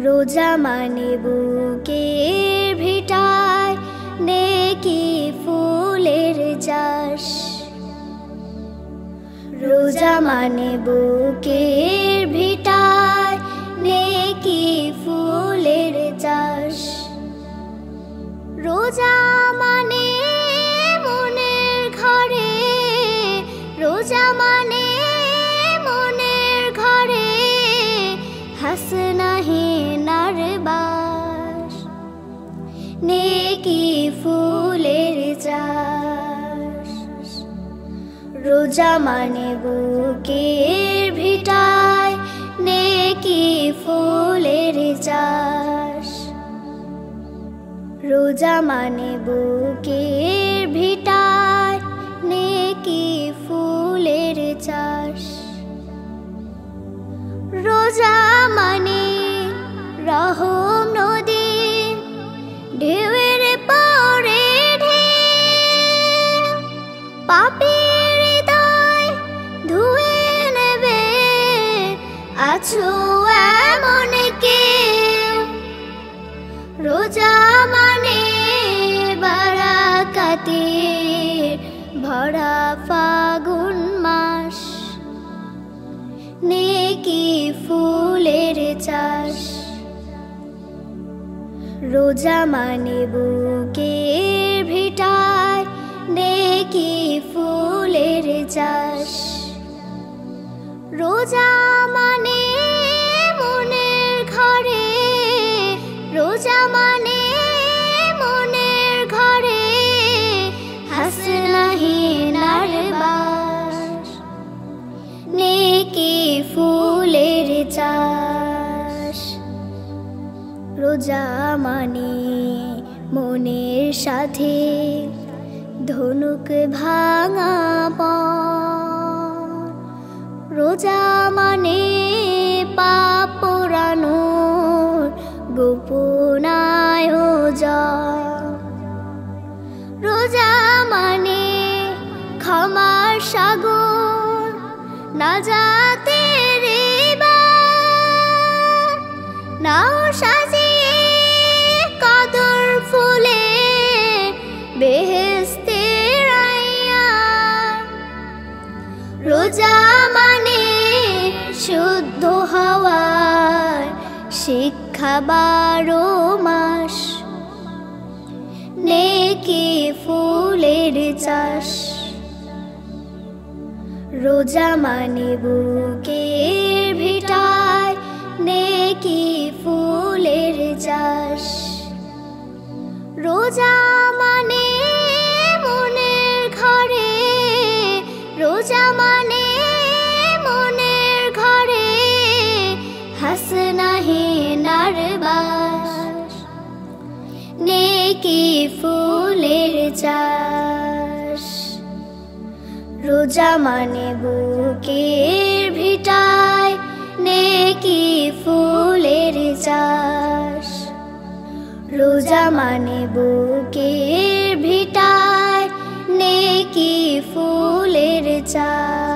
রোজা মানে বুকের ভিটায় নেকি ফুলের চাষ। রোজা মানে বুকের ভিটায় নেকি ফুলের চাষ। রোজা মানে মনের ঘরে, রোজা মানে মনের ঘরে হাসনাহিনার বাস। নেকি ফুলের চাষ। রোজা মানে বুকের ভিটায় নেকি ফুলের চাষ। রোজা মানে বুকের ভিটায় নেকি ফুলের চাষ। রোজা মানে রহম নদী ঢেউয়ের পরে ঢেউ, পাপীর হৃদয় ধুয়ে নেবে আছো এমন কেউ। রোজা মানে বারাকাতের ভরা ফাগুন মাস। নেকি ফুলের চাষ। রোজা মানে বুকের ভিটায় নেকি ফুলের চাষ। রোজা মানে মনের ঘরে, রোজা মানে মনের ঘরে হাসনাহিনার বাস। নেকি ফুলের চাষ। রোজা মানে মনের সাথে ধনুক ভাঙা পণ। রোজা মানে পাপ পোড়ানোর গোপন আয়োজন। রোজা মানে ক্ষমার সাগর নাজাতের এবার। নাও সাজিয়ে কদর ফুলে বেহেশতের আইয়ান। রোজা মানে শুদ্ধ হওয়ার শিক্ষা 12 মাস। নেকি ফুলের চাষ। রোজা মানে বুকের ভিটায় নেকি ফুলের চাষ। রোজা মানে মনের ঘরে, রোজা মানে মনের ঘরে হাসনাহিনার বাস। নেকি ফুলের চাষ। রোজা মানে বুকের ভিটায় নেকি ফুলের চাষ। রোজা মানে বুকের ভিটায় নেকি ফুলের চাষ।